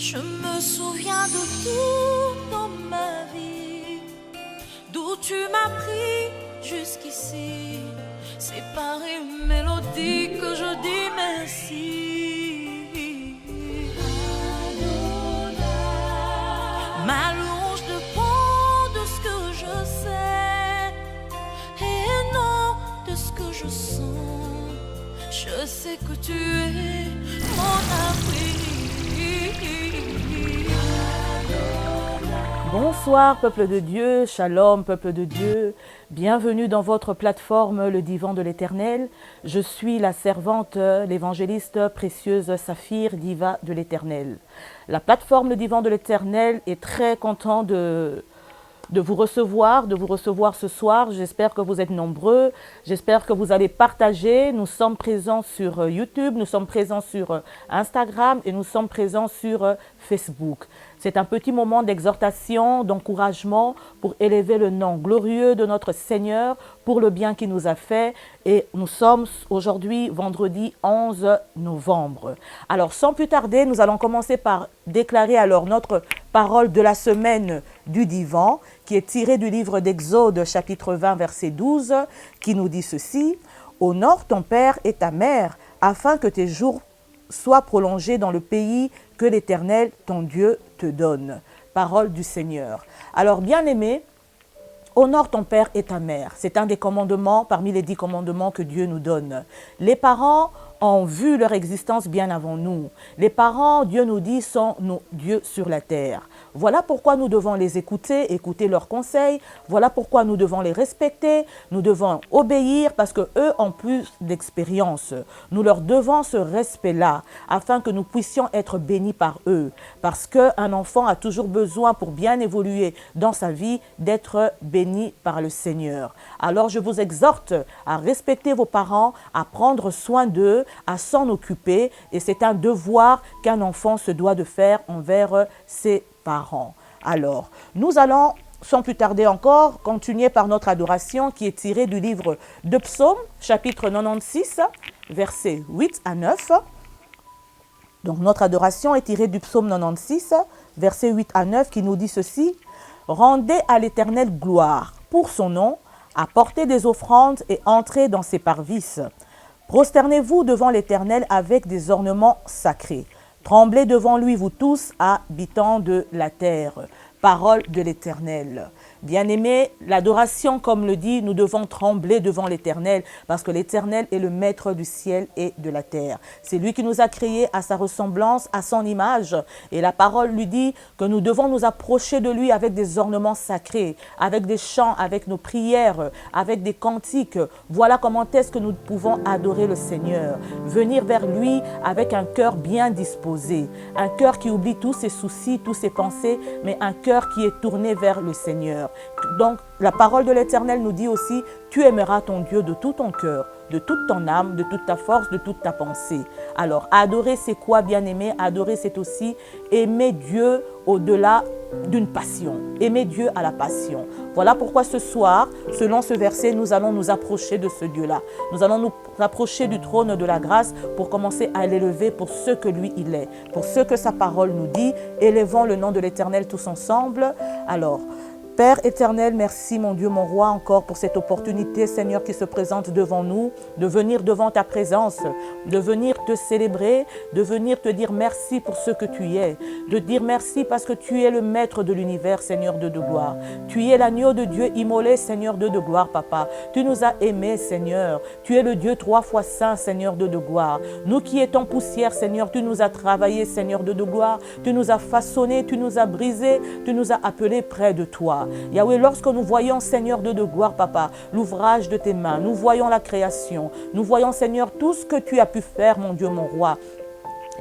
Je me souviens de tout dans ma vie, d'où tu m'as pris jusqu'ici. C'est par une mélodie que je dis merci. Ma louange dépend de ce que je sais et non de ce que je sens. Je sais que tu es mon abri. Bonsoir peuple de Dieu, shalom peuple de Dieu, bienvenue dans votre plateforme Le Divan de l'Éternel. Je suis la servante, l'évangéliste précieuse Saphir, diva de l'Éternel. La plateforme Le Divan de l'Éternel est très content de vous recevoir ce soir. J'espère que vous êtes nombreux, j'espère que vous allez partager. Nous sommes présents sur YouTube, nous sommes présents sur Instagram et nous sommes présents sur Facebook. C'est un petit moment d'exhortation, d'encouragement pour élever le nom glorieux de notre Seigneur pour le bien qu'il nous a fait. Et nous sommes aujourd'hui vendredi 11 novembre. Alors sans plus tarder, nous allons commencer par déclarer alors notre parole de la semaine du divan qui est tirée du livre d'Exode chapitre 20 verset 12 qui nous dit ceci: « Honore ton père et ta mère afin que tes jours soient prolongés dans le pays que l'Éternel, ton Dieu, te donne. » Parole du Seigneur. Alors, bien-aimés, honore ton père et ta mère. C'est un des commandements parmi les 10 commandements que Dieu nous donne. Les parents ont vu leur existence bien avant nous. Les parents, Dieu nous dit, sont nos dieux sur la terre. Voilà pourquoi nous devons les écouter, écouter leurs conseils. Voilà pourquoi nous devons les respecter. Nous devons obéir parce qu'eux ont plus d'expérience. Nous leur devons ce respect-là afin que nous puissions être bénis par eux. Parce qu'un enfant a toujours besoin, pour bien évoluer dans sa vie, d'être béni par le Seigneur. Alors je vous exhorte à respecter vos parents, à prendre soin d'eux, à s'en occuper, et c'est un devoir qu'un enfant se doit de faire envers ses parents. Alors, nous allons, sans plus tarder encore, continuer par notre adoration qui est tirée du livre de Psaume, chapitre 96, versets 8 à 9. Donc, notre adoration est tirée du Psaume 96, versets 8 à 9, qui nous dit ceci: « Rendez à l'Éternel gloire pour son nom, apportez des offrandes et entrez dans ses parvis. Prosternez-vous devant l'Éternel avec des ornements sacrés. Tremblez devant lui, vous tous, habitants de la terre. » Parole de l'Éternel. Bien-aimés, l'adoration, comme le dit, nous devons trembler devant l'Éternel parce que l'Éternel est le maître du ciel et de la terre. C'est lui qui nous a créés à sa ressemblance, à son image. Et la parole lui dit que nous devons nous approcher de lui avec des ornements sacrés, avec des chants, avec nos prières, avec des cantiques. Voilà comment est-ce que nous pouvons adorer le Seigneur. Venir vers lui avec un cœur bien disposé, un cœur qui oublie tous ses soucis, tous ses pensées, mais un cœur qui est tourné vers le Seigneur. Donc, la parole de l'Éternel nous dit aussi: tu aimeras ton Dieu de tout ton cœur, de toute ton âme, de toute ta force, de toute ta pensée. Alors, adorer, c'est quoi, bien-aimé? Adorer, c'est aussi aimer Dieu au-delà d'une passion. Aimer Dieu à la passion. Voilà pourquoi ce soir, selon ce verset, nous allons nous approcher de ce Dieu-là. Nous allons nous approcher du trône de la grâce pour commencer à l'élever pour ce que lui, il est, pour ce que sa parole nous dit. Élevons le nom de l'Éternel tous ensemble. Alors, Père éternel, merci mon Dieu, mon roi, encore pour cette opportunité, Seigneur, qui se présente devant nous, de venir devant ta présence, de venir te célébrer, de venir te dire merci pour ce que tu es, de dire merci parce que tu es le maître de l'univers, Seigneur de gloire. Tu es l'agneau de Dieu immolé, Seigneur de gloire, Papa. Tu nous as aimés, Seigneur. Tu es le Dieu 3 fois saint, Seigneur de gloire. Nous qui étions poussière, Seigneur, tu nous as travaillé, Seigneur de gloire. Tu nous as façonnés, tu nous as brisés, tu nous as appelés près de toi. Yahweh, lorsque nous voyons, Seigneur de gloire, Papa, l'ouvrage de tes mains, nous voyons la création, nous voyons, Seigneur, tout ce que tu as pu faire, mon Dieu, mon roi.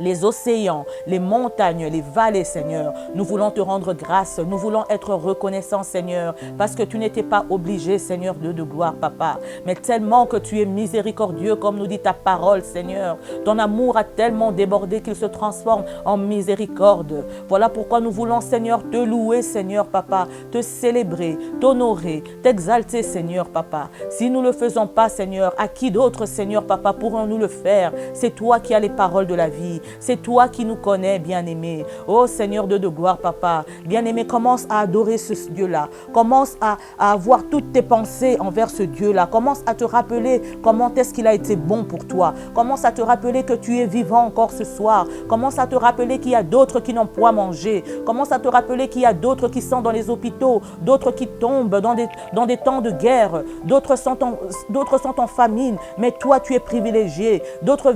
Les océans, les montagnes, les vallées, Seigneur. Nous voulons te rendre grâce. Nous voulons être reconnaissants, Seigneur, parce que tu n'étais pas obligé, Seigneur, de gloire, Papa. Mais tellement que tu es miséricordieux, comme nous dit ta parole, Seigneur. Ton amour a tellement débordé qu'il se transforme en miséricorde. Voilà pourquoi nous voulons, Seigneur, te louer, Seigneur, Papa, te célébrer, t'honorer, t'exalter, Seigneur, Papa. Si nous ne le faisons pas, Seigneur, à qui d'autre, Seigneur, Papa, pourrons-nous le faire? C'est toi qui as les paroles de la vie. C'est toi qui nous connais, bien-aimé. Oh Seigneur Dieu de gloire, papa. Bien-aimé, commence à adorer ce Dieu-là. Commence à avoir toutes tes pensées envers ce Dieu-là. Commence à te rappeler comment est-ce qu'il a été bon pour toi. Commence à te rappeler que tu es vivant encore ce soir. Commence à te rappeler qu'il y a d'autres qui n'ont point mangé. Commence à te rappeler qu'il y a d'autres qui sont dans les hôpitaux, d'autres qui tombent dans des temps de guerre, d'autres sont en famine, mais toi tu es privilégié. D'autres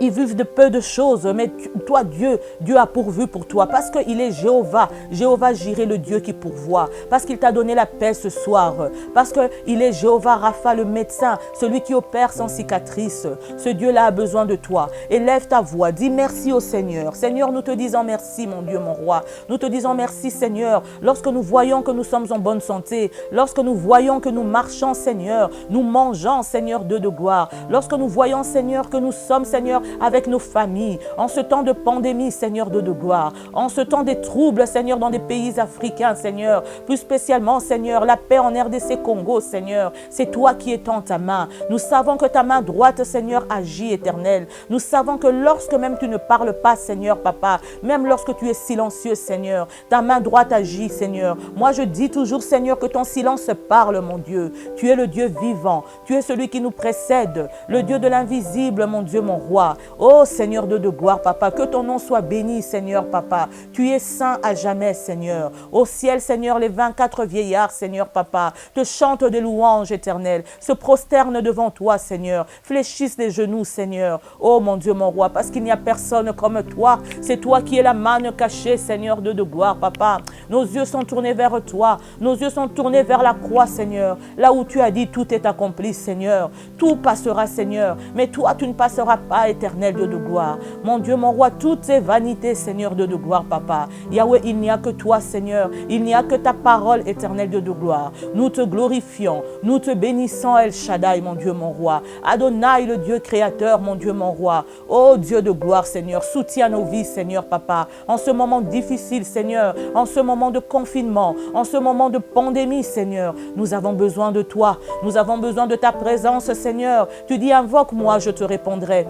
ils vivent de peu de choses, mais toi, Dieu a pourvu pour toi parce qu'il est Jéhovah. Jéhovah Jireh, le Dieu qui pourvoit. Parce qu'il t'a donné la paix ce soir. Parce qu'il est Jéhovah Rapha, le médecin, celui qui opère sans cicatrice. Ce Dieu-là a besoin de toi. Élève ta voix, dis merci au Seigneur. Seigneur, nous te disons merci, mon Dieu, mon roi. Nous te disons merci, Seigneur, lorsque nous voyons que nous sommes en bonne santé, lorsque nous voyons que nous marchons, Seigneur, nous mangeons, Seigneur, Dieu de gloire. Lorsque nous voyons, Seigneur, que nous sommes, Seigneur, avec nos familles, en ce temps de pandémie, Seigneur Dieu de gloire, en ce temps des troubles, Seigneur, dans des pays africains, Seigneur, plus spécialement, Seigneur, la paix en RDC Congo, Seigneur, c'est toi qui étends ta main. Nous savons que ta main droite, Seigneur, agit, Éternel. Nous savons que lorsque même tu ne parles pas, Seigneur, Papa, même lorsque tu es silencieux, Seigneur, ta main droite agit, Seigneur. Moi, je dis toujours, Seigneur, que ton silence parle, mon Dieu. Tu es le Dieu vivant. Tu es celui qui nous précède, le Dieu de l'invisible, mon Dieu, mon roi. Oh Seigneur de gloire, Papa, que ton nom soit béni, Seigneur, Papa. Tu es saint à jamais, Seigneur. Au ciel, Seigneur, les 24 vieillards, Seigneur, Papa, te chantent des louanges éternelles, se prosternent devant toi, Seigneur, fléchissent les genoux, Seigneur. Oh mon Dieu, mon roi, parce qu'il n'y a personne comme toi. C'est toi qui es la manne cachée, Seigneur de gloire, Papa. Nos yeux sont tournés vers toi. Nos yeux sont tournés vers la croix, Seigneur. Là où tu as dit, tout est accompli, Seigneur. Tout passera, Seigneur. Mais toi, tu ne passeras pas, éternel Dieu de gloire. Mon Dieu, mon roi, toutes ces vanités, Seigneur Dieu de gloire, Papa. Yahweh, il n'y a que toi, Seigneur. Il n'y a que ta parole, éternelle Dieu de gloire. Nous te glorifions. Nous te bénissons, El Shaddai, mon Dieu, mon roi. Adonai, le Dieu créateur, mon Dieu, mon roi. Oh Dieu de gloire, Seigneur. Soutiens nos vies, Seigneur, Papa. En ce moment difficile, Seigneur. En ce moment de confinement. En ce moment de pandémie, Seigneur. Nous avons besoin de toi. Nous avons besoin de ta présence, Seigneur. Tu dis, invoque-moi, je te répondrai.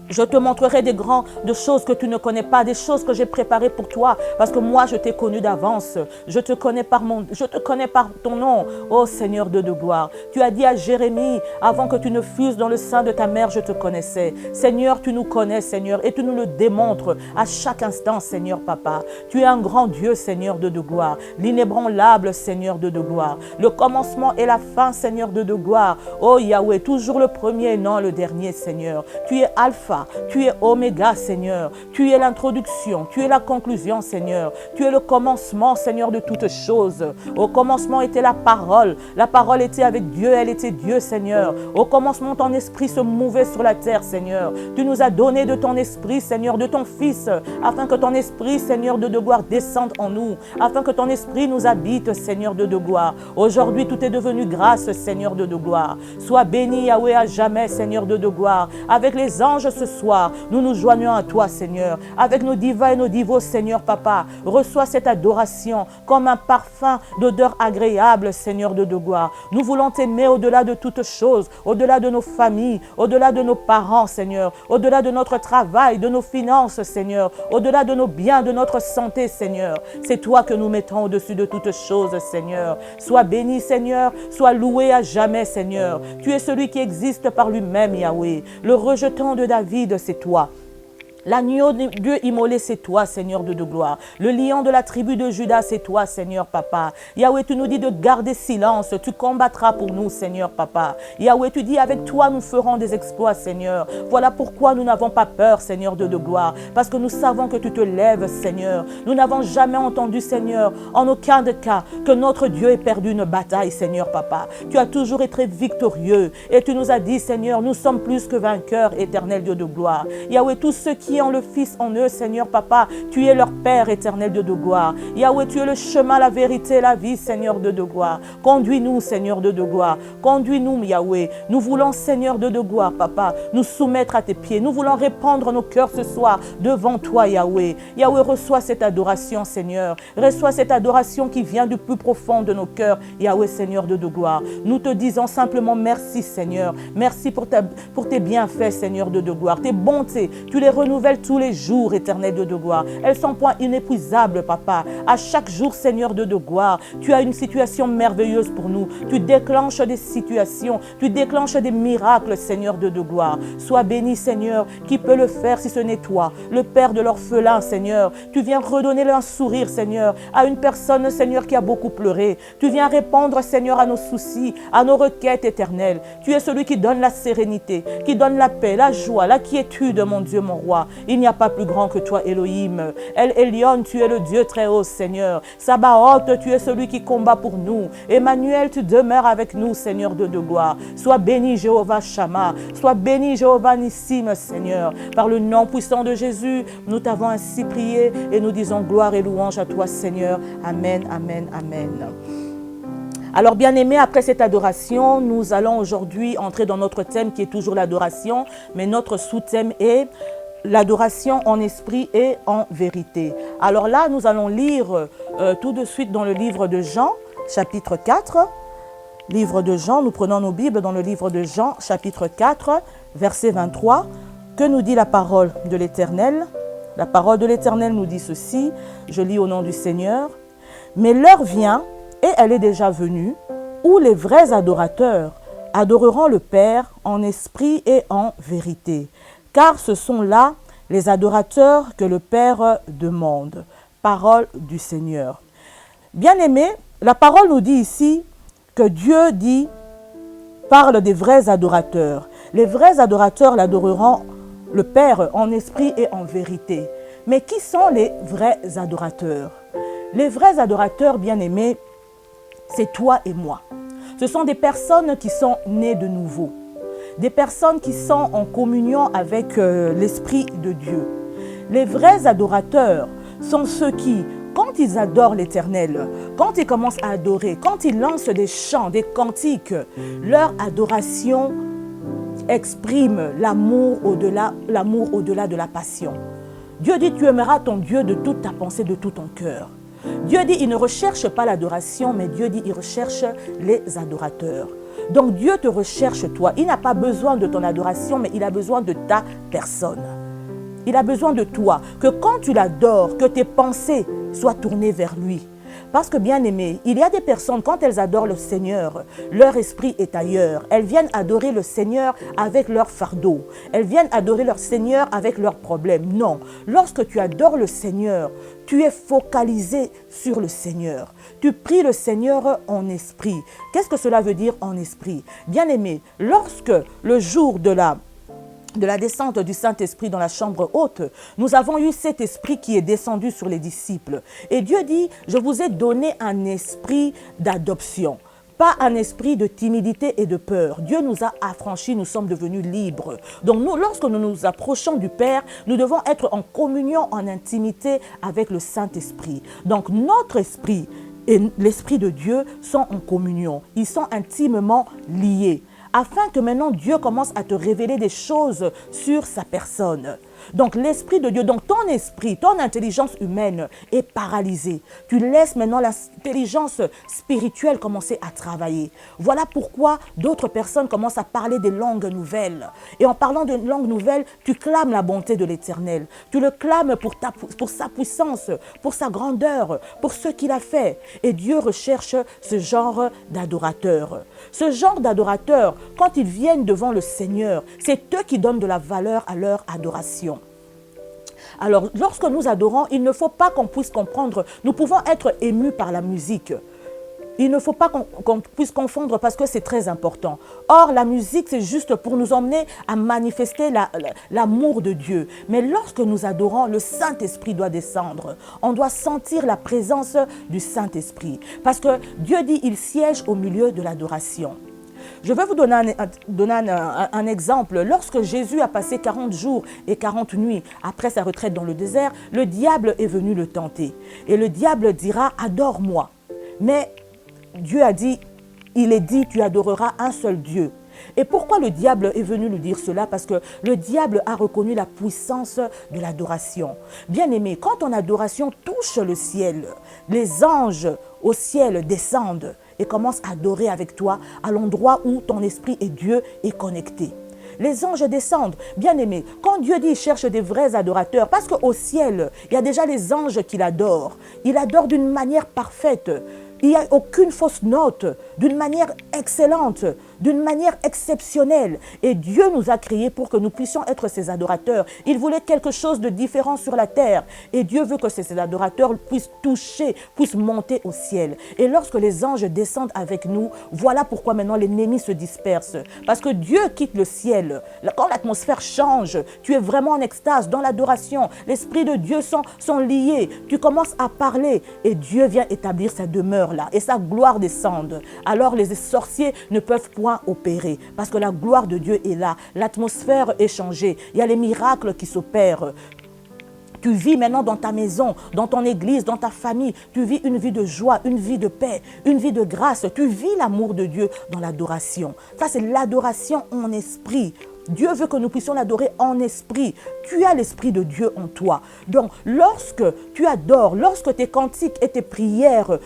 Je te montrerai de choses que tu ne connais pas, des choses que j'ai préparées pour toi, parce que moi, je t'ai connu d'avance. Je te connais par ton nom, ô Seigneur de gloire. Tu as dit à Jérémie, avant que tu ne fusses dans le sein de ta mère, je te connaissais. Seigneur, tu nous connais, Seigneur, et tu nous le démontres à chaque instant, Seigneur, Papa. Tu es un grand Dieu, Seigneur de gloire, l'inébranlable, Seigneur de gloire. Le commencement et la fin, Seigneur de gloire. Ô Yahweh, toujours le premier et non le dernier, Seigneur. Tu es Alpha. Tu es Oméga, Seigneur. Tu es l'introduction. Tu es la conclusion, Seigneur. Tu es le commencement, Seigneur, de toutes choses. Au commencement était la parole. La parole était avec Dieu. Elle était Dieu, Seigneur. Au commencement, ton esprit se mouvait sur la terre, Seigneur. Tu nous as donné de ton esprit, Seigneur, de ton Fils, afin que ton esprit, Seigneur, de gloire, descende en nous. Afin que ton esprit nous habite, Seigneur, de gloire. Aujourd'hui, tout est devenu grâce, Seigneur, de gloire. Sois béni, Yahweh, à jamais, Seigneur, de gloire. Avec les anges, ce soir, nous nous joignons à toi, Seigneur, avec nos divas et nos divos, Seigneur, Papa. Reçois cette adoration comme un parfum d'odeur agréable, Seigneur de gloire. Nous voulons t'aimer au-delà de toutes choses, au-delà de nos familles, au-delà de nos parents, Seigneur, au-delà de notre travail, de nos finances, Seigneur, au-delà de nos biens, de notre santé, Seigneur. C'est toi que nous mettons au-dessus de toutes choses, Seigneur. Sois béni, Seigneur, sois loué à jamais, Seigneur. Tu es celui qui existe par lui-même, Yahweh. Le rejetant de David, c'est toi. L'agneau de Dieu immolé, c'est toi, Seigneur de gloire. Le lion de la tribu de Judas, c'est toi, Seigneur, Papa. Yahweh, tu nous dis de garder silence. Tu combattras pour nous, Seigneur, Papa. Yahweh, tu dis, avec toi, nous ferons des exploits, Seigneur. Voilà pourquoi nous n'avons pas peur, Seigneur de gloire. Parce que nous savons que tu te lèves, Seigneur. Nous n'avons jamais entendu, Seigneur, en aucun des cas, que notre Dieu ait perdu une bataille, Seigneur, Papa. Tu as toujours été victorieux. Et tu nous as dit, Seigneur, nous sommes plus que vainqueurs, éternel Dieu de gloire. Yahweh, tous ceux qui confiant le Fils en eux, Seigneur Papa. Tu es leur Père éternel de gloire. Yahweh, tu es le chemin, la vérité, la vie, Seigneur de gloire. Conduis-nous, Seigneur de gloire. Conduis-nous, Yahweh. Nous voulons, Seigneur de gloire, Papa, nous soumettre à tes pieds. Nous voulons répandre nos cœurs ce soir devant toi, Yahweh. Yahweh, reçois cette adoration, Seigneur. Reçois cette adoration qui vient du plus profond de nos cœurs, Yahweh, Seigneur de gloire. Nous te disons simplement merci, Seigneur. Merci pour tes bienfaits, Seigneur de gloire. Tes bontés, tu les renouvelles tous les jours, éternel de gloire. Elles sont point inépuisables, Papa. À chaque jour, Seigneur de gloire, tu as une situation merveilleuse pour nous. Tu déclenches des situations, tu déclenches des miracles, Seigneur de gloire. Sois béni, Seigneur, qui peut le faire si ce n'est toi, le Père de l'orphelin, Seigneur. Tu viens redonner un sourire, Seigneur, à une personne, Seigneur, qui a beaucoup pleuré. Tu viens répondre, Seigneur, à nos soucis, à nos requêtes éternelles. Tu es celui qui donne la sérénité, qui donne la paix, la joie, la quiétude, mon Dieu, mon roi. Il n'y a pas plus grand que toi, Elohim. El Elyon, tu es le Dieu très haut, Seigneur. Sabaoth, tu es celui qui combat pour nous. Emmanuel, tu demeures avec nous, Seigneur de gloire. Sois béni, Jéhovah Shammah. Sois béni, Jéhovah Nissim, Seigneur. Par le nom puissant de Jésus, nous t'avons ainsi prié et nous disons gloire et louange à toi, Seigneur. Amen, amen, amen. Alors, bien-aimés, après cette adoration, nous allons aujourd'hui entrer dans notre thème qui est toujours l'adoration, mais notre sous-thème est l'adoration en esprit et en vérité. Alors là, nous allons lire tout de suite dans le livre de Jean, chapitre 4. Livre de Jean, nous prenons nos Bibles dans le livre de Jean, chapitre 4, verset 23. Que nous dit la parole de l'Éternel? La parole de l'Éternel nous dit ceci, je lis au nom du Seigneur. Mais l'heure vient, et elle est déjà venue, où les vrais adorateurs adoreront le Père en esprit et en vérité. Car ce sont là les adorateurs que le Père demande. Parole du Seigneur. Bien-aimés, la parole nous dit ici que Dieu parle des vrais adorateurs. Les vrais adorateurs l'adoreront le Père en esprit et en vérité. Mais qui sont les vrais adorateurs? Les vrais adorateurs, bien-aimés, c'est toi et moi. Ce sont des personnes qui sont nées de nouveau. Des personnes qui sont en communion avec l'Esprit de Dieu. Les vrais adorateurs sont ceux qui, quand ils adorent l'Éternel, quand ils commencent à adorer, quand ils lancent des chants, des cantiques, leur adoration exprime l'amour au-delà de la passion. Dieu dit, tu aimeras ton Dieu de toute ta pensée, de tout ton cœur. Dieu dit, il ne recherche pas l'adoration, mais Dieu dit, il recherche les adorateurs. Donc Dieu te recherche toi. Il n'a pas besoin de ton adoration, mais il a besoin de ta personne. Il a besoin de toi. Que quand tu l'adores, que tes pensées soient tournées vers lui. Parce que bien aimé, il y a des personnes, quand elles adorent le Seigneur, leur esprit est ailleurs. Elles viennent adorer le Seigneur avec leur fardeau. Elles viennent adorer leur Seigneur avec leurs problèmes. Non, lorsque tu adores le Seigneur, tu es focalisé sur le Seigneur. Tu pries le Seigneur en esprit. Qu'est-ce que cela veut dire en esprit? Bien aimé, lorsque le jour de la descente du Saint-Esprit dans la chambre haute, nous avons eu cet esprit qui est descendu sur les disciples. Et Dieu dit, je vous ai donné un esprit d'adoption, pas un esprit de timidité et de peur. Dieu nous a affranchis, nous sommes devenus libres. Donc nous, lorsque nous nous approchons du Père, nous devons être en communion, en intimité avec le Saint-Esprit. Donc notre esprit et l'Esprit de Dieu sont en communion, ils sont intimement liés, afin que maintenant Dieu commence à te révéler des choses sur sa personne. Donc l'Esprit de Dieu, donc ton esprit, ton intelligence humaine est paralysée. Tu laisses maintenant l'intelligence spirituelle commencer à travailler. Voilà pourquoi d'autres personnes commencent à parler des langues nouvelles. Et en parlant de langues nouvelles, tu clames la bonté de l'Éternel. Tu le clames pour sa puissance, pour sa grandeur, pour ce qu'il a fait. Et Dieu recherche ce genre d'adorateurs. Ce genre d'adorateurs, quand ils viennent devant le Seigneur, c'est eux qui donnent de la valeur à leur adoration. Alors, lorsque nous adorons, il ne faut pas qu'on puisse comprendre. Nous pouvons être émus par la musique. Il ne faut pas qu'on puisse confondre parce que c'est très important. Or, la musique, c'est juste pour nous emmener à manifester l'amour de Dieu. Mais lorsque nous adorons, le Saint-Esprit doit descendre. On doit sentir la présence du Saint-Esprit. Parce que Dieu dit, il siège au milieu de l'adoration. Je vais vous donner un exemple. Lorsque Jésus a passé 40 jours et 40 nuits après sa retraite dans le désert, le diable est venu le tenter. Et le diable dira, adore-moi. Mais Dieu a dit, il est dit, tu adoreras un seul Dieu. Et pourquoi le diable est venu lui dire cela? Parce que le diable a reconnu la puissance de l'adoration. Bien-aimé, quand ton adoration touche le ciel, les anges au ciel descendent et commencent à adorer avec toi à l'endroit où ton esprit et Dieu est connecté. Les anges descendent. Bien-aimé, quand Dieu dit il cherche des vrais adorateurs, parce qu'au ciel, il y a déjà les anges qui l'adorent. Ils l'adorent d'une manière parfaite. Il n'y a aucune fausse note, d'une manière excellente, d'une manière exceptionnelle. Et Dieu nous a créés pour que nous puissions être ses adorateurs. Il voulait quelque chose de différent sur la terre. Et Dieu veut que ces adorateurs puissent toucher, puissent monter au ciel. Et lorsque les anges descendent avec nous, voilà pourquoi maintenant l'ennemi se disperse. Parce que Dieu quitte le ciel. Quand l'atmosphère change, tu es vraiment en extase, dans l'adoration. L'Esprit de Dieu sont liés. Tu commences à parler et Dieu vient établir sa demeure là et sa gloire descende. Alors les sorciers ne peuvent point opérer parce que la gloire de Dieu est là. L'atmosphère est changée. Il y a les miracles qui s'opèrent. Tu vis maintenant dans ta maison, dans ton église, dans ta famille. Tu vis une vie de joie, une vie de paix, une vie de grâce. Tu vis l'amour de Dieu dans l'adoration. Ça, c'est l'adoration en esprit. Dieu veut que nous puissions l'adorer en esprit. Tu as l'esprit de Dieu en toi. Donc, lorsque tu adores, lorsque tes cantiques et tes prières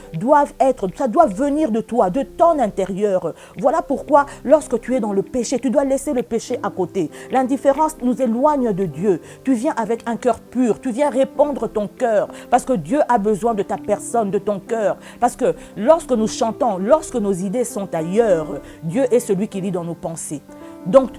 ça doit venir de toi, de ton intérieur. Voilà pourquoi, lorsque tu es dans le péché, tu dois laisser le péché à côté. L'indifférence nous éloigne de Dieu. Tu viens avec un cœur pur. Tu viens répandre ton cœur. Parce que Dieu a besoin de ta personne, de ton cœur. Parce que lorsque nous chantons, lorsque nos idées sont ailleurs, Dieu est celui qui lit dans nos pensées. Donc,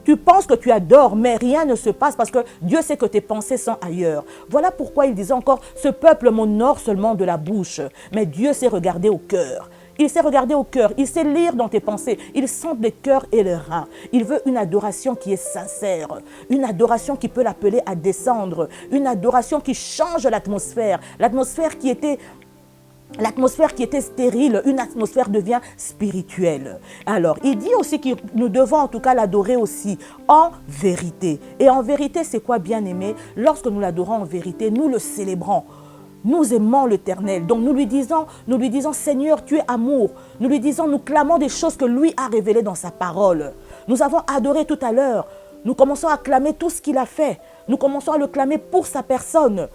tu penses que tu adores, mais rien ne se passe parce que Dieu sait que tes pensées sont ailleurs. Voilà pourquoi il disait encore, ce peuple m'honore seulement de la bouche, mais Dieu sait regarder au cœur. Il sait regarder au cœur, il sait lire dans tes pensées, il sent les cœurs et les reins. Il veut une adoration qui est sincère, une adoration qui peut l'appeler à descendre, une adoration qui change l'atmosphère qui était stérile, une atmosphère devient spirituelle. Alors, il dit aussi que nous devons en tout cas l'adorer aussi en vérité. Et en vérité, c'est quoi, bien-aimé? Lorsque nous l'adorons en vérité, nous le célébrons. Nous aimons l'Éternel. Donc nous lui disons, Seigneur, tu es amour. Nous clamons des choses que lui a révélées dans sa parole. Nous avons adoré tout à l'heure. Nous commençons à clamer tout ce qu'il a fait. Nous commençons à le clamer pour sa personne,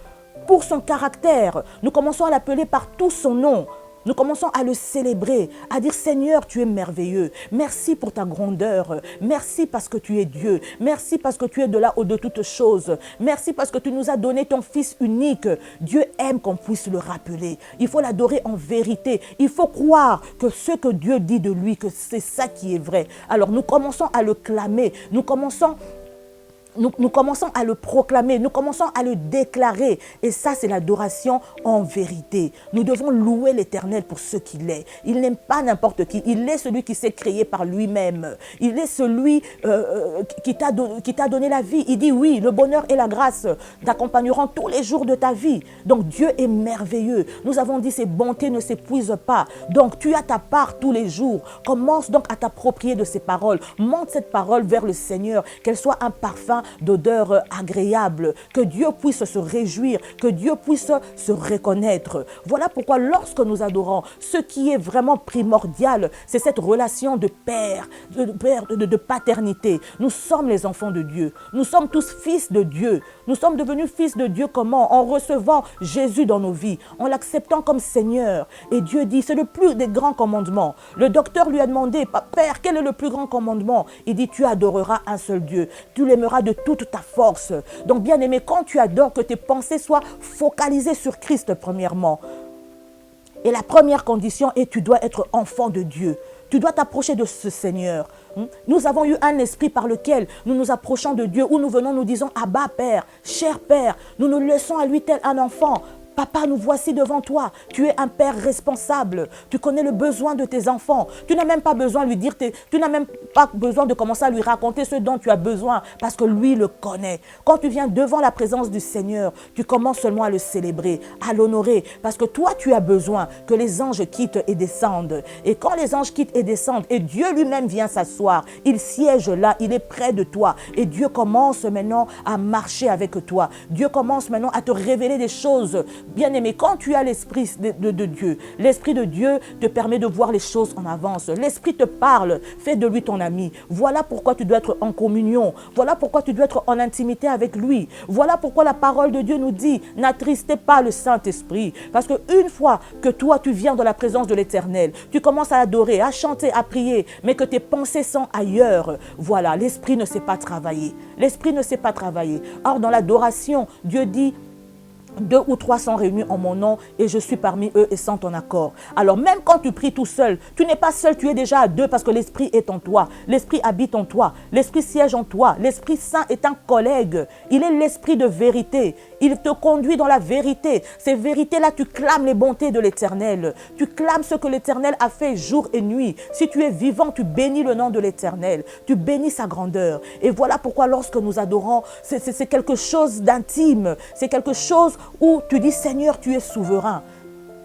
pour son caractère. Nous commençons à l'appeler par tout son nom. Nous commençons à le célébrer, à dire Seigneur, tu es merveilleux. Merci pour ta grandeur. Merci parce que tu es Dieu. Merci parce que tu es de là-haut de toutes choses. Merci parce que tu nous as donné ton Fils unique. Dieu aime qu'on puisse le rappeler. Il faut l'adorer en vérité. Il faut croire que ce que Dieu dit de lui, que c'est ça qui est vrai. Alors nous commençons à le clamer. Nous commençons à le proclamer, nous commençons à le déclarer. Et ça, c'est l'adoration en vérité. Nous devons louer l'Éternel pour ce qu'il est. Il n'aime pas n'importe qui. Il est celui qui s'est créé par lui-même. Il est celui qui t'a donné la vie. Il dit oui, le bonheur et la grâce t'accompagneront tous les jours de ta vie. Donc Dieu est merveilleux. Nous avons dit ses bontés ne s'épuisent pas. Donc tu as ta part tous les jours. Commence donc à t'approprier de ces paroles. Monte cette parole vers le Seigneur, qu'elle soit un parfum d'odeur agréable, que Dieu puisse se réjouir, que Dieu puisse se reconnaître. Voilà pourquoi lorsque nous adorons, ce qui est vraiment primordial, c'est cette relation de père, de paternité. Nous sommes les enfants de Dieu. Nous sommes tous fils de Dieu. Nous sommes devenus fils de Dieu comment? En recevant Jésus dans nos vies, en l'acceptant comme Seigneur. Et Dieu dit, c'est le plus des grands commandements. Le docteur lui a demandé, Père, quel est le plus grand commandement? Il dit, tu adoreras un seul Dieu. Tu l'aimeras de toute ta force. Donc, bien-aimé, quand tu adores, que tes pensées soient focalisées sur Christ premièrement. Et la première condition est, tu dois être enfant de Dieu. Tu dois t'approcher de ce Seigneur. Nous avons eu un esprit par lequel nous nous approchons de Dieu, où nous venons, nous disons, Abba, Père, cher Père. Nous nous laissons à lui tel un enfant. Papa, nous voici devant toi. Tu es un père responsable. Tu connais le besoin de tes enfants. Tu n'as même pas besoin de lui dire, tu n'as même pas besoin de commencer à lui raconter ce dont tu as besoin parce que lui le connaît. Quand tu viens devant la présence du Seigneur, tu commences seulement à le célébrer, à l'honorer parce que toi, tu as besoin que les anges quittent et descendent. Et quand les anges quittent et descendent et Dieu lui-même vient s'asseoir, il siège là, il est près de toi et Dieu commence maintenant à marcher avec toi. Dieu commence maintenant à te révéler des choses. Bien-aimé, quand tu as l'Esprit de Dieu, l'Esprit de Dieu te permet de voir les choses en avance. L'Esprit te parle, fais de lui ton ami. Voilà pourquoi tu dois être en communion. Voilà pourquoi tu dois être en intimité avec lui. Voilà pourquoi la parole de Dieu nous dit, n'attristez pas le Saint-Esprit. Parce qu'une fois que toi, tu viens dans la présence de l'Éternel, tu commences à adorer, à chanter, à prier, mais que tes pensées sont ailleurs. Voilà, l'Esprit ne sait pas travailler. L'Esprit ne sait pas travailler. Or, dans l'adoration, Dieu dit, 2 ou 3 sont réunis en mon nom et je suis parmi eux et sans ton accord. Alors même quand tu pries tout seul, tu n'es pas seul, tu es déjà à 2 parce que l'Esprit est en toi. L'Esprit habite en toi. L'Esprit siège en toi. L'Esprit Saint est un collègue. Il est l'Esprit de vérité. Il te conduit dans la vérité. Ces vérités-là, tu clames les bontés de l'Éternel. Tu clames ce que l'Éternel a fait jour et nuit. Si tu es vivant, tu bénis le nom de l'Éternel. Tu bénis sa grandeur. Et voilà pourquoi lorsque nous adorons, c'est quelque chose d'intime. C'est quelque chose où tu dis, Seigneur, tu es souverain.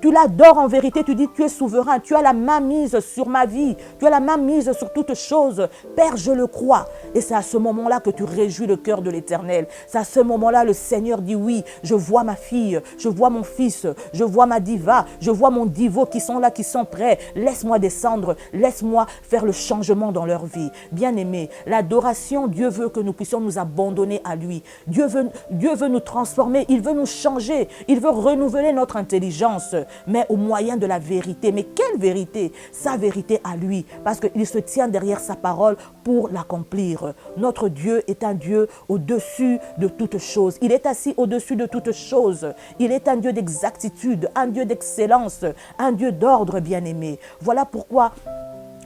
Tu l'adores en vérité, tu dis, tu es souverain, tu as la main mise sur ma vie, tu as la main mise sur toutes choses. Père, je le crois. Et c'est à ce moment-là que tu réjouis le cœur de l'Éternel. C'est à ce moment-là, le Seigneur dit, oui, je vois ma fille, je vois mon fils, je vois ma diva, je vois mon divo qui sont là, qui sont prêts. Laisse-moi descendre, laisse-moi faire le changement dans leur vie. Bien-aimés, l'adoration, Dieu veut que nous puissions nous abandonner à lui. Dieu veut nous transformer, il veut nous changer, il veut renouveler notre intelligence, mais au moyen de la vérité. Mais quelle vérité? Sa vérité à lui, parce qu'il se tient derrière sa parole pour l'accomplir. Notre Dieu est un Dieu au-dessus de toutes choses. Il est assis au-dessus de toutes choses. Il est un Dieu d'exactitude, un Dieu d'excellence, un Dieu d'ordre, bien-aimé. Voilà pourquoi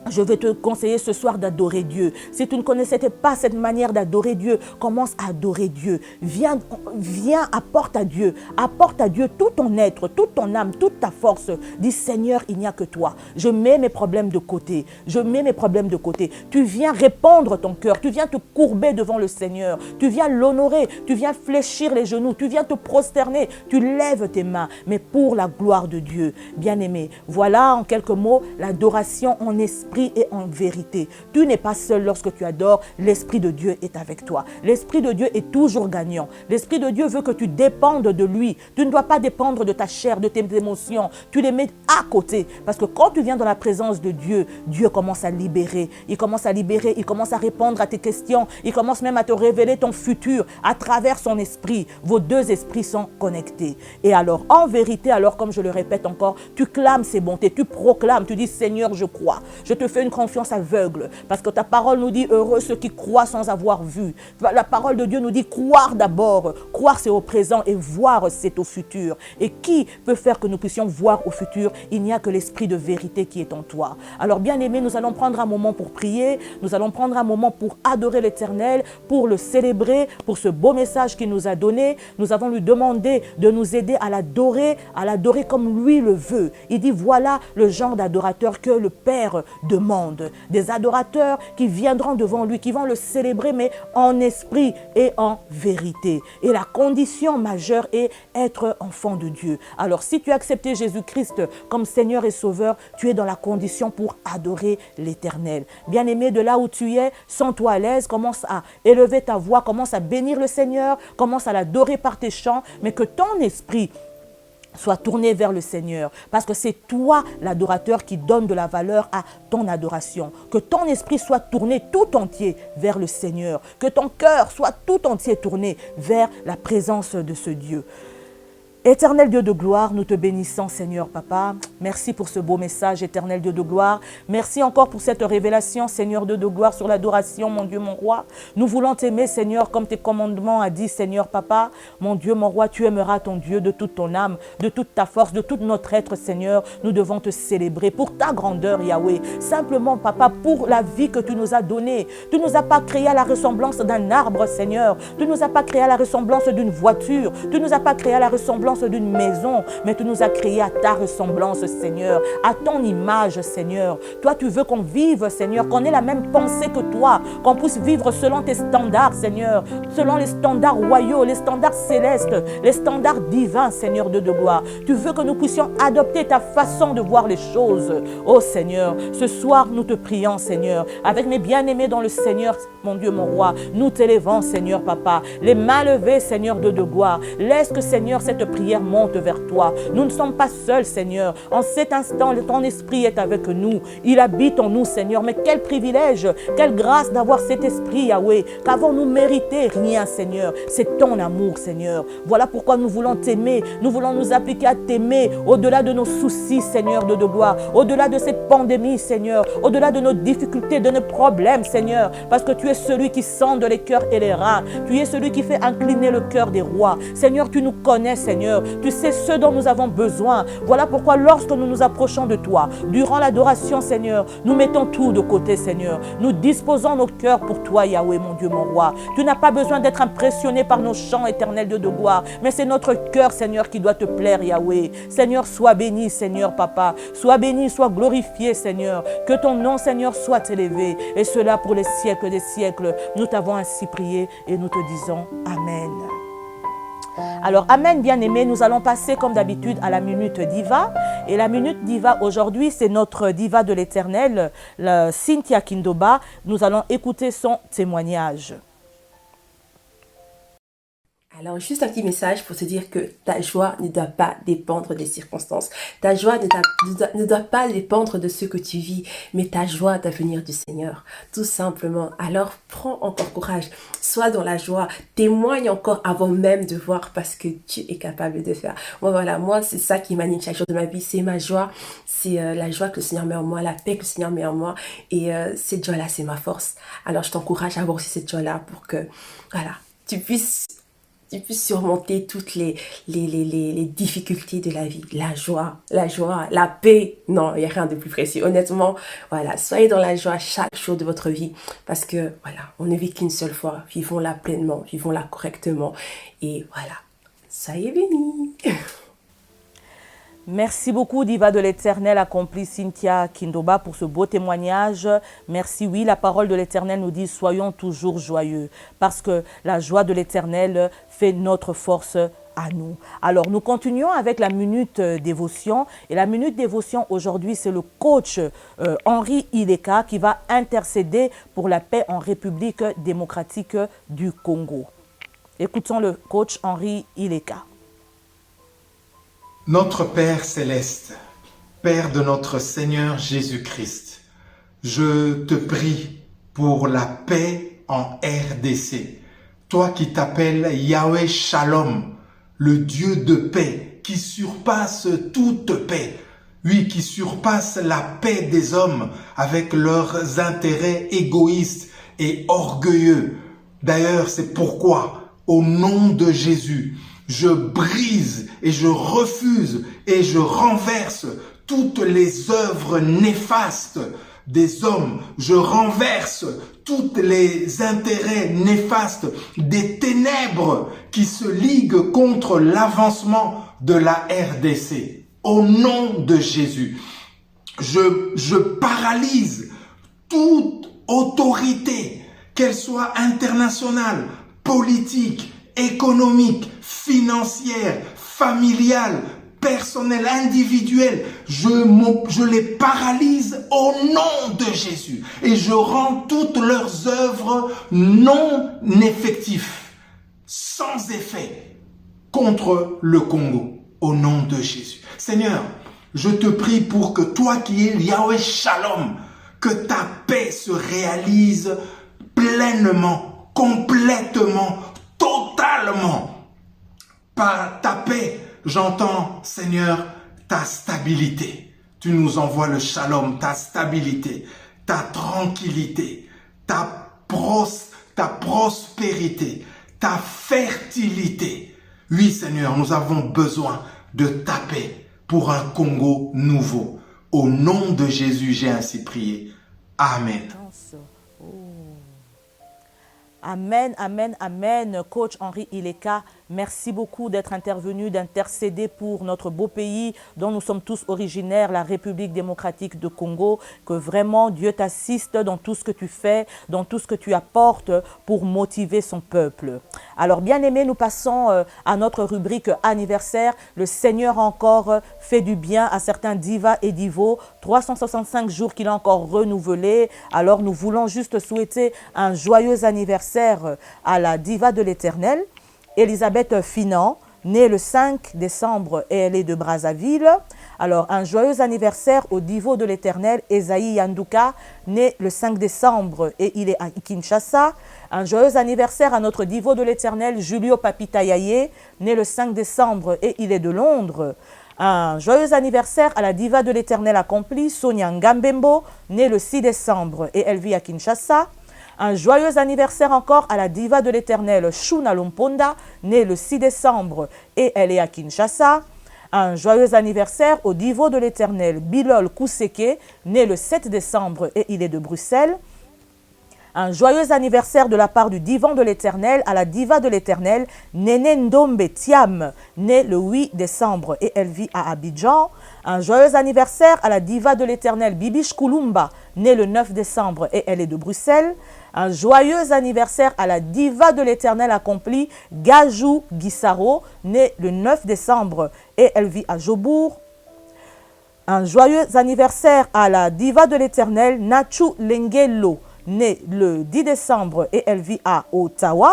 je vais te conseiller ce soir d'adorer Dieu. Si tu ne connaissais pas cette manière d'adorer Dieu, commence à adorer Dieu. Viens, apporte à Dieu tout ton être, toute ton âme, toute ta force. Dis, Seigneur, il n'y a que toi. Je mets mes problèmes de côté. Tu viens répandre ton cœur. Tu viens te courber devant le Seigneur. Tu viens l'honorer. Tu viens fléchir les genoux. Tu viens te prosterner. Tu lèves tes mains, mais pour la gloire de Dieu. Bien-aimé, voilà en quelques mots l'adoration en esprit et en vérité. Tu n'es pas seul lorsque tu adores, l'Esprit de Dieu est avec toi. L'Esprit de Dieu est toujours gagnant. L'Esprit de Dieu veut que tu dépendes de lui. Tu ne dois pas dépendre de ta chair, de tes émotions. Tu les mets à côté. Parce que quand tu viens dans la présence de Dieu, Dieu commence à libérer. Il commence à répondre à tes questions. Il commence même à te révéler ton futur à travers son esprit. Vos deux esprits sont connectés. Et alors, en vérité, comme je le répète encore, tu clames ses bontés, tu proclames, tu dis, Seigneur, je crois. Je te fais une confiance aveugle parce que ta parole nous dit heureux ceux qui croient sans avoir vu. La parole de Dieu nous dit croire d'abord. Croire, c'est au présent et voir, c'est au futur. Et qui peut faire que nous puissions voir au futur? Il n'y a que l'esprit de vérité qui est en toi. Alors bien aimé, nous allons prendre un moment pour prier. Nous allons prendre un moment pour adorer l'Éternel, pour le célébrer, pour ce beau message qu'il nous a donné. Nous avons lui demandé de nous aider à l'adorer comme lui le veut. Il dit voilà le genre d'adorateur que le Père demande. Des adorateurs qui viendront devant lui, qui vont le célébrer, mais en esprit et en vérité. Et la condition majeure est être enfant de Dieu. Alors, si tu as accepté Jésus-Christ comme Seigneur et Sauveur, tu es dans la condition pour adorer l'Éternel. Bien-aimé, de là où tu es, sens-toi à l'aise, commence à élever ta voix, commence à bénir le Seigneur, commence à l'adorer par tes chants, mais que ton esprit sois tourné vers le Seigneur, parce que c'est toi l'adorateur qui donne de la valeur à ton adoration. Que ton esprit soit tourné tout entier vers le Seigneur, que ton cœur soit tout entier tourné vers la présence de ce Dieu. Éternel Dieu de gloire, nous te bénissons, Seigneur Papa. Merci pour ce beau message, éternel Dieu de gloire. Merci encore pour cette révélation, Seigneur Dieu de gloire, sur l'adoration, mon Dieu, mon roi. Nous voulons t'aimer, Seigneur, comme tes commandements a dit, Seigneur Papa. Mon Dieu, mon roi, tu aimeras ton Dieu de toute ton âme, de toute ta force, de tout notre être, Seigneur. Nous devons te célébrer pour ta grandeur, Yahweh. Simplement, Papa, pour la vie que tu nous as donnée. Tu ne nous as pas créé à la ressemblance d'un arbre, Seigneur. Tu ne nous as pas créé à la ressemblance d'une voiture. Tu ne nous as pas créé à la ressemblance ressemblance d'une maison, mais tu nous as créés à ta ressemblance, Seigneur, à ton image, Seigneur. Toi, tu veux qu'on vive, Seigneur, qu'on ait la même pensée que toi, qu'on puisse vivre selon tes standards, Seigneur, selon les standards royaux, les standards célestes, les standards divins, Seigneur de gloire. Tu veux que nous puissions adopter ta façon de voir les choses. Oh Seigneur, ce soir, nous te prions, Seigneur, avec mes bien-aimés dans le Seigneur, mon Dieu, mon roi, nous t'élevons, Seigneur, Papa, les mains levées, Seigneur de gloire. Laisse que, Seigneur, cette prière monte vers toi. Nous ne sommes pas seuls, Seigneur. En cet instant, ton esprit est avec nous. Il habite en nous, Seigneur. Mais quel privilège, quelle grâce d'avoir cet esprit, Yahweh. Qu'avons-nous mérité? Rien, Seigneur. C'est ton amour, Seigneur. Voilà pourquoi nous voulons t'aimer. Nous voulons nous appliquer à t'aimer au-delà de nos soucis, Seigneur de gloire. Au-delà de cette pandémie, Seigneur. Au-delà de nos difficultés, de nos problèmes, Seigneur. Parce que tu es celui qui sonde les cœurs et les reins. Tu es celui qui fait incliner le cœur des rois. Seigneur, tu nous connais, Seigneur. Tu sais ce dont nous avons besoin. Voilà pourquoi lorsque nous nous approchons de toi, durant l'adoration, Seigneur, nous mettons tout de côté, Seigneur. Nous disposons nos cœurs pour toi, Yahweh, mon Dieu, mon roi. Tu n'as pas besoin d'être impressionné par nos chants éternels de gloire, mais c'est notre cœur, Seigneur, qui doit te plaire, Yahweh. Seigneur, sois béni, Seigneur, Papa. Sois béni, sois glorifié, Seigneur. Que ton nom, Seigneur, soit élevé. Et cela pour les siècles des siècles. Nous t'avons ainsi prié et nous te disons Amen. Alors, Amen, bien-aimés, nous allons passer comme d'habitude à la Minute Diva. Et la Minute Diva aujourd'hui, c'est notre diva de l'Éternel, Cynthia Kindoba. Nous allons écouter son témoignage. Alors, juste un petit message pour te dire que ta joie ne doit pas dépendre des circonstances. Ta joie ne doit pas dépendre de ce que tu vis, mais ta joie doit venir du Seigneur, tout simplement. Alors, prends encore courage, sois dans la joie, témoigne encore avant même de voir parce que tu es capable de faire. Moi, c'est ça qui m'anime chaque jour de ma vie, c'est ma joie, c'est la joie que le Seigneur met en moi, la paix que le Seigneur met en moi et cette joie-là, c'est ma force. Alors, je t'encourage à avoir aussi cette joie-là pour que, voilà, tu puisses surmonter toutes les difficultés de la vie. La joie, la paix. Non, il n'y a rien de plus précieux. Honnêtement, voilà, soyez dans la joie chaque jour de votre vie parce que, voilà, on ne vit qu'une seule fois. Vivons-la pleinement, vivons-la correctement. Et voilà, soyez bénis. Merci beaucoup, Diva de l'Éternel, accompli Cynthia Kindoba, pour ce beau témoignage. Merci, oui, la parole de l'Éternel nous dit « Soyons toujours joyeux » parce que la joie de l'Éternel fait notre force à nous. Alors, nous continuons avec la Minute Dévotion. Et la Minute Dévotion, aujourd'hui, c'est le coach Henri Ileka qui va intercéder pour la paix en République démocratique du Congo. Écoutons le coach Henri Ileka. Notre Père céleste, Père de notre Seigneur Jésus-Christ, je te prie pour la paix en RDC. Toi qui t'appelles Yahweh Shalom, le Dieu de paix qui surpasse toute paix. Oui, qui surpasse la paix des hommes avec leurs intérêts égoïstes et orgueilleux. D'ailleurs, c'est pourquoi, au nom de Jésus, je brise et je refuse et je renverse toutes les œuvres néfastes des hommes. Je renverse tous les intérêts néfastes des ténèbres qui se liguent contre l'avancement de la RDC. Au nom de Jésus, je paralyse toute autorité, qu'elle soit internationale, politique, économique, financière, familiale, personnelle, individuelle. Je les paralyse au nom de Jésus et je rends toutes leurs œuvres non effectives, sans effet, contre le Congo, au nom de Jésus. Seigneur, je te prie pour que toi qui es Yahweh Shalom, que ta paix se réalise pleinement, complètement, totalement. Par ta paix, j'entends, Seigneur, ta stabilité. Tu nous envoies le shalom, ta stabilité, ta tranquillité, ta prospérité, ta fertilité. Oui, Seigneur, nous avons besoin de ta paix pour un Congo nouveau. Au nom de Jésus, j'ai ainsi prié. Amen. Amen, amen, amen. Coach Henri Ileka, Merci beaucoup d'être intervenu, d'intercéder pour notre beau pays dont nous sommes tous originaires, la République démocratique de Congo. Que vraiment Dieu t'assiste dans tout ce que tu fais, dans tout ce que tu apportes pour motiver son peuple. Alors bien-aimés, nous passons à notre rubrique anniversaire. Le Seigneur a encore fait du bien à certains divas et divos. 365 jours qu'il a encore renouvelé. Alors nous voulons juste souhaiter un joyeux anniversaire à la diva de l'Éternel, Elisabeth Finan, née le 5 décembre et elle est de Brazzaville. Alors, un joyeux anniversaire au divo de l'Éternel, Esaïe Yanduka, né le 5 décembre et il est à Kinshasa. Un joyeux anniversaire à notre divo de l'Éternel, Julio Papitayaye, né le 5 décembre et il est de Londres. Un joyeux anniversaire à la diva de l'Éternel accompli, Sonia Ngambembo, née le 6 décembre et elle vit à Kinshasa. Un joyeux anniversaire encore à la diva de l'Éternel, Shuna Lomponda, née le 6 décembre et elle est à Kinshasa. Un joyeux anniversaire au divo de l'Éternel, Bilol Kouseke, né le 7 décembre et il est de Bruxelles. Un joyeux anniversaire de la part du divan de l'Éternel à la diva de l'Éternel, Néné Ndombe Thiam, née le 8 décembre et elle vit à Abidjan. Un joyeux anniversaire à la diva de l'Éternel, Bibiche Koulumba, née le 9 décembre et elle est de Bruxelles. Un joyeux anniversaire à la diva de l'Éternel accompli, Gajou Guissaro, née le 9 décembre et elle vit à Jobourg. Un joyeux anniversaire à la diva de l'Éternel, Nachu Lengelo, née le 10 décembre et elle vit à Ottawa.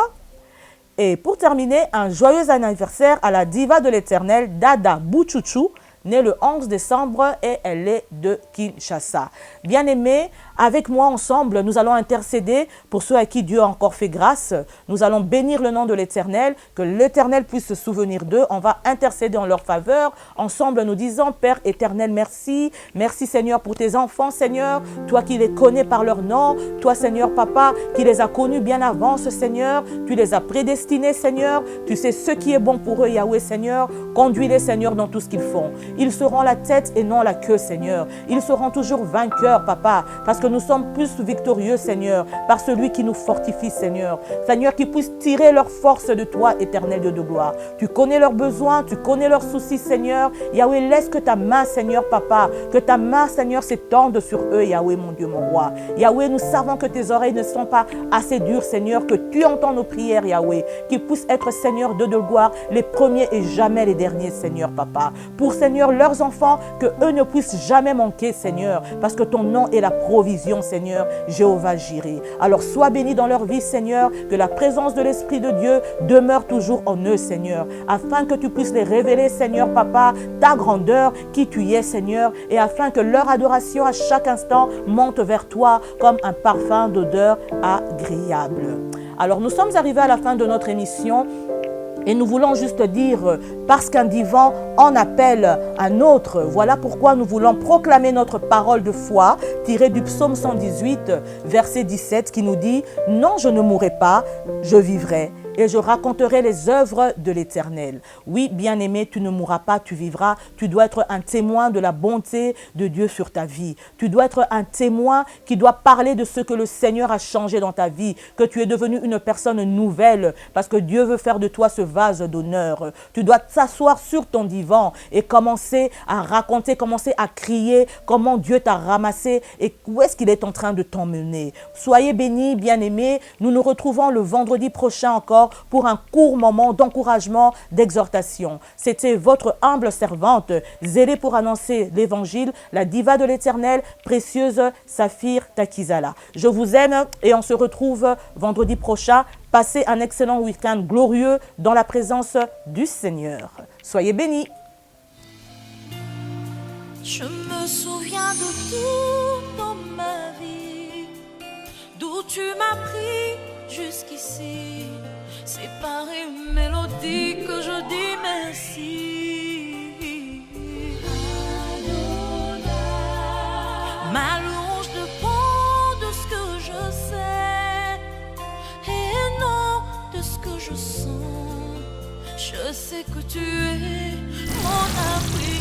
Et pour terminer, un joyeux anniversaire à la diva de l'Éternel, Dada Bouchouchou, née le 11 décembre et elle est de Kinshasa. Bien-aimés, avec moi ensemble, nous allons intercéder pour ceux à qui Dieu a encore fait grâce. Nous allons bénir le nom de l'Éternel, que l'Éternel puisse se souvenir d'eux. On va intercéder en leur faveur. Ensemble, nous disons, Père éternel, merci. Merci Seigneur pour tes enfants, Seigneur. Toi qui les connais par leur nom. Toi, Seigneur, Papa, qui les a connus bien avant, Seigneur. Tu les as prédestinés, Seigneur. Tu sais ce qui est bon pour eux, Yahweh, Seigneur. Conduis-les, Seigneur, dans tout ce qu'ils font. Ils seront la tête et non la queue, Seigneur. Ils seront toujours vainqueurs, Papa, parce que nous sommes plus victorieux, Seigneur, par celui qui nous fortifie, Seigneur. Seigneur, qu'ils puissent tirer leur force de toi, éternel Dieu de gloire. Tu connais leurs besoins, tu connais leurs soucis, Seigneur. Yahweh, laisse que ta main, Seigneur, Papa, que ta main, Seigneur, s'étende sur eux, Yahweh, mon Dieu, mon roi. Yahweh, nous savons que tes oreilles ne sont pas assez dures, Seigneur, que tu entends nos prières, Yahweh. Qu'ils puissent être, Seigneur, Dieu de gloire, les premiers et jamais les derniers, Seigneur, Papa. Pour, Seigneur, leurs enfants, que eux ne puissent jamais manquer, Seigneur, parce que ton nom est la provision, Seigneur, Jéhovah Jireh. Alors sois béni dans leur vie, Seigneur, que la présence de l'Esprit de Dieu demeure toujours en eux, Seigneur, afin que tu puisses les révéler, Seigneur, Papa, ta grandeur, qui tu es, Seigneur, et afin que leur adoration à chaque instant monte vers toi comme un parfum d'odeur agréable. Alors nous sommes arrivés à la fin de notre émission. Et nous voulons juste dire, parce qu'un divan en appelle un autre, voilà pourquoi nous voulons proclamer notre parole de foi, tirée du psaume 118, verset 17, qui nous dit « Non, je ne mourrai pas, je vivrai. » Et je raconterai les œuvres de l'Éternel. Oui, bien-aimé, tu ne mourras pas, tu vivras. Tu dois être un témoin de la bonté de Dieu sur ta vie. Tu dois être un témoin qui doit parler de ce que le Seigneur a changé dans ta vie, que tu es devenu une personne nouvelle, parce que Dieu veut faire de toi ce vase d'honneur. Tu dois t'asseoir sur ton divan et commencer à raconter, commencer à crier comment Dieu t'a ramassé et où est-ce qu'il est en train de t'emmener. Soyez bénis, bien-aimés. Nous nous retrouvons le vendredi prochain encore pour un court moment d'encouragement, d'exhortation. C'était votre humble servante, zélée pour annoncer l'évangile, la diva de l'Éternel, précieuse Saphir Takizala. Je vous aime et on se retrouve vendredi prochain. Passez un excellent week-end glorieux dans la présence du Seigneur. Soyez bénis. Je me souviens de tout dans ma vie, d'où tu m'as pris jusqu'ici. C'est par une mélodie que je dis merci. Ma louange dépend de ce que je sais et non de ce que je sens. Je sais que tu es mon abri.